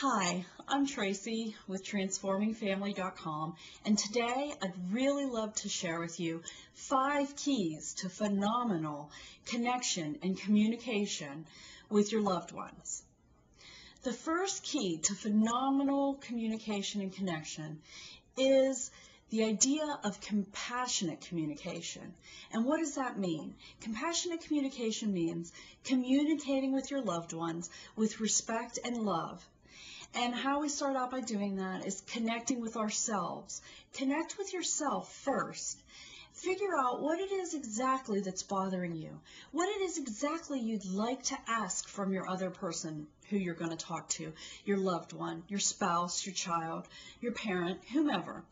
Hi, I'm Tracy with TransformingFamily.com, and today I'd really love to share with you 5 keys to phenomenal connection and communication with your loved ones. The first key to phenomenal communication and connection is the idea of compassionate communication. And what does that mean? Compassionate communication means communicating with your loved ones with respect and love. And how we start out by doing that is connecting with ourselves. Connect with yourself first. Figure out what it is exactly that's bothering you. What it is exactly you'd like to ask from your other person who you're going to talk to, your loved one, your spouse, your child, your parent, whomever.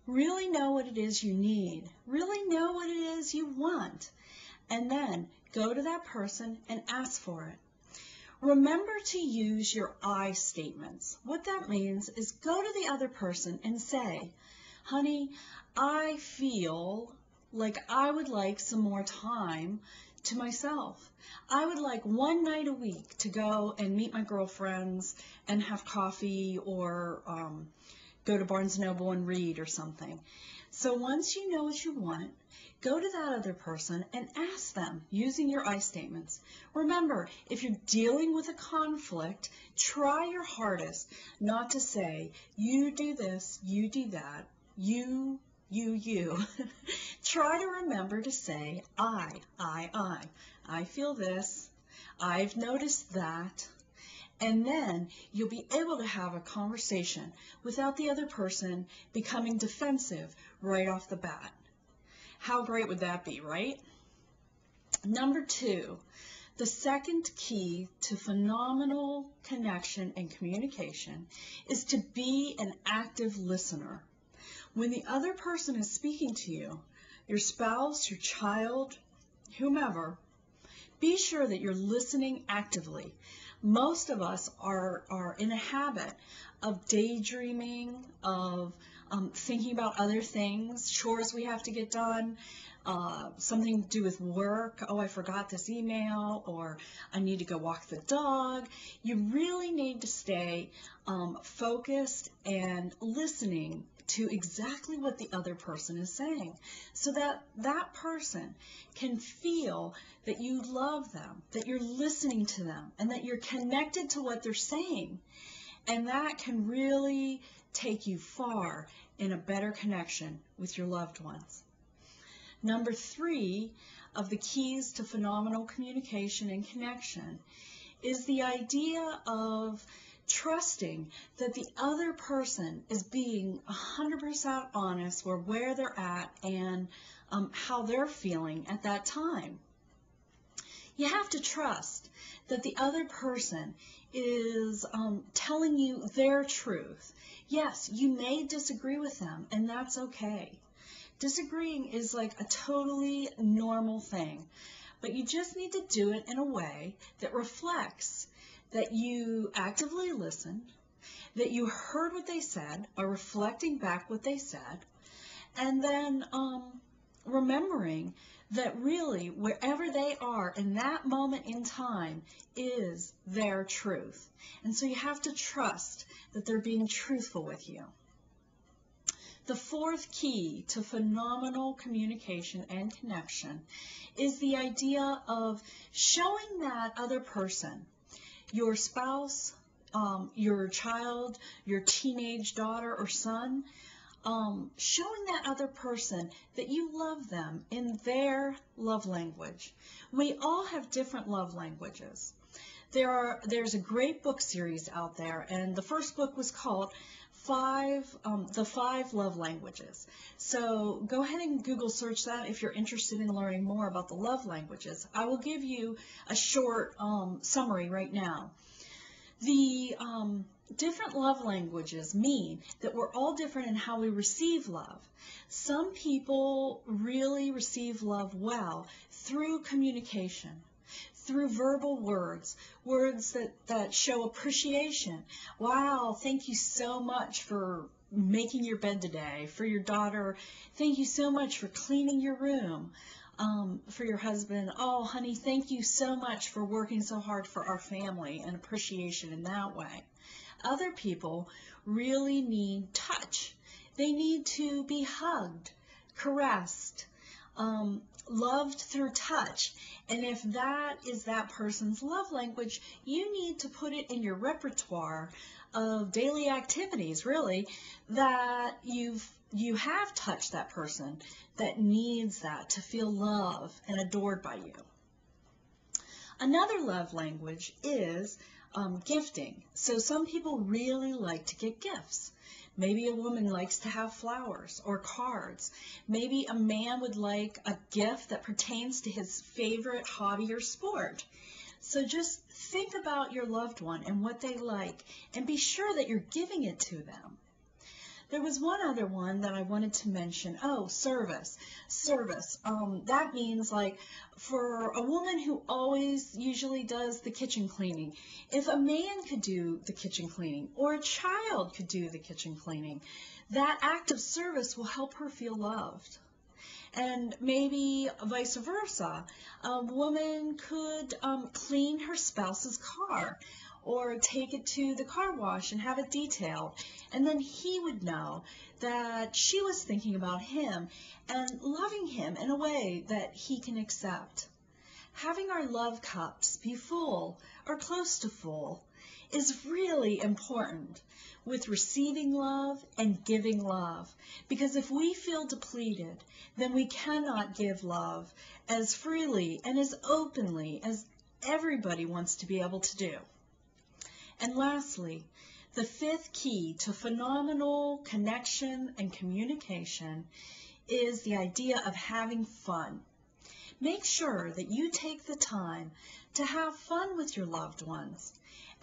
Really know what it is you need. Really know what it is you want. And then go to that person and ask for it. Remember to use your I statements. What that means is go to the other person and say, honey, I feel like I would like some more time to myself. I would like one night a week to go and meet my girlfriends and have coffee or go to Barnes & Noble and read or something. So once you know what you want, go to that other person and ask them using your I statements. Remember, if you're dealing with a conflict, try your hardest not to say, you do this, you do that, you. Try to remember to say, I feel this, I've noticed that. And then you'll be able to have a conversation without the other person becoming defensive right off the bat. How great would that be, right? Number 2, the second key to phenomenal connection and communication is to be an active listener. When the other person is speaking to you, your spouse, your child, whomever, be sure that you're listening actively. Most of us are in a habit of daydreaming, of thinking about other things, chores we have to get done, something to do with work. Oh, I forgot this email, or I need to go walk the dog. You really need to stay focused and listening to exactly what the other person is saying, so that that person can feel that you love them, that you're listening to them, and that you're connected to what they're saying. And that can really take you far in a better connection with your loved ones. Number 3 of the keys to phenomenal communication and connection is the idea of trusting that the other person is being 100% honest with where they're at and how they're feeling at that time. You have to trust that the other person is telling you their truth. Yes, you may disagree with them, and that's okay. Disagreeing is like a totally normal thing, but you just need to do it in a way that reflects that you actively listened, that you heard what they said, or reflecting back what they said, and then remembering that really wherever they are in that moment in time is their truth. And so you have to trust that they're being truthful with you. The 4th key to phenomenal communication and connection is the idea of showing that other person, your spouse, your child, your teenage daughter or son, showing that other person that you love them in their love language. We all have different love languages. There's a great book series out there, and the first book was called The 5 Love Languages. So go ahead and Google search that if you're interested in learning more about the love languages. I will give you a short summary right now. The different love languages mean that we're all different in how we receive love. Some people really receive love well through communication, through verbal words that show appreciation. Wow, thank you so much for making your bed today. For your daughter, thank you so much for cleaning your room. for your husband, oh, honey, thank you so much for working so hard for our family, and appreciation in that way. Other people really need touch. They need to be hugged, caressed, loved through touch. And if that is that person's love language, you need to put it in your repertoire of daily activities, really, that you have touched that person that needs that to feel loved and adored by you. Another love language is gifting. So some people really like to get gifts. Maybe a woman likes to have flowers or cards. Maybe a man would like a gift that pertains to his favorite hobby or sport. So just think about your loved one and what they like, and be sure that you're giving it to them. There was one other one that I wanted to mention. Oh, service. Service. That means, like, for a woman who always usually does the kitchen cleaning, if a man could do the kitchen cleaning or a child could do the kitchen cleaning, that act of service will help her feel loved. And maybe vice versa. A woman could clean her spouse's car or take it to the car wash and have it detailed. And then he would know that she was thinking about him and loving him in a way that he can accept. Having our love cups be full or close to full is really important with receiving love and giving love. Because if we feel depleted, then we cannot give love as freely and as openly as everybody wants to be able to do. And lastly, the fifth key to phenomenal connection and communication is the idea of having fun. Make sure that you take the time to have fun with your loved ones.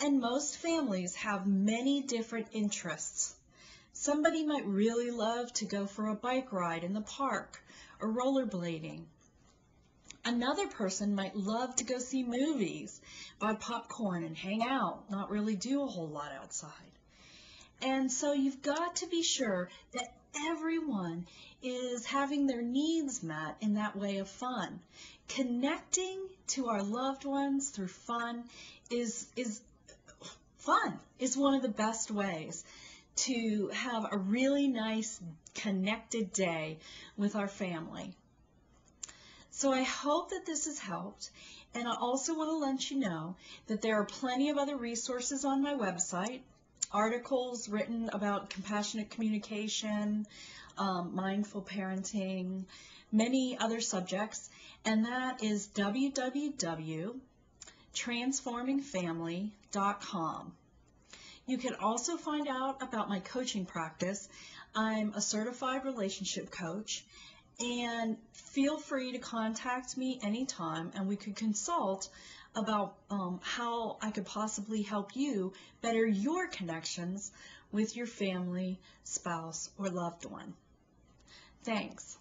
And most families have many different interests. Somebody might really love to go for a bike ride in the park or rollerblading. Another person might love to go see movies, buy popcorn and hang out, not really do a whole lot outside. And so you've got to be sure that everyone is having their needs met in that way of fun. Connecting to our loved ones through fun is one of the best ways to have a really nice connected day with our family. So I hope that this has helped, and I also want to let you know that there are plenty of other resources on my website, articles written about compassionate communication, mindful parenting, many other subjects, and that is www.transformingfamily.com. You can also find out about my coaching practice. I'm a certified relationship coach, and feel free to contact me anytime, and we could consult about how I could possibly help you better your connections with your family, spouse, or loved one. Thanks.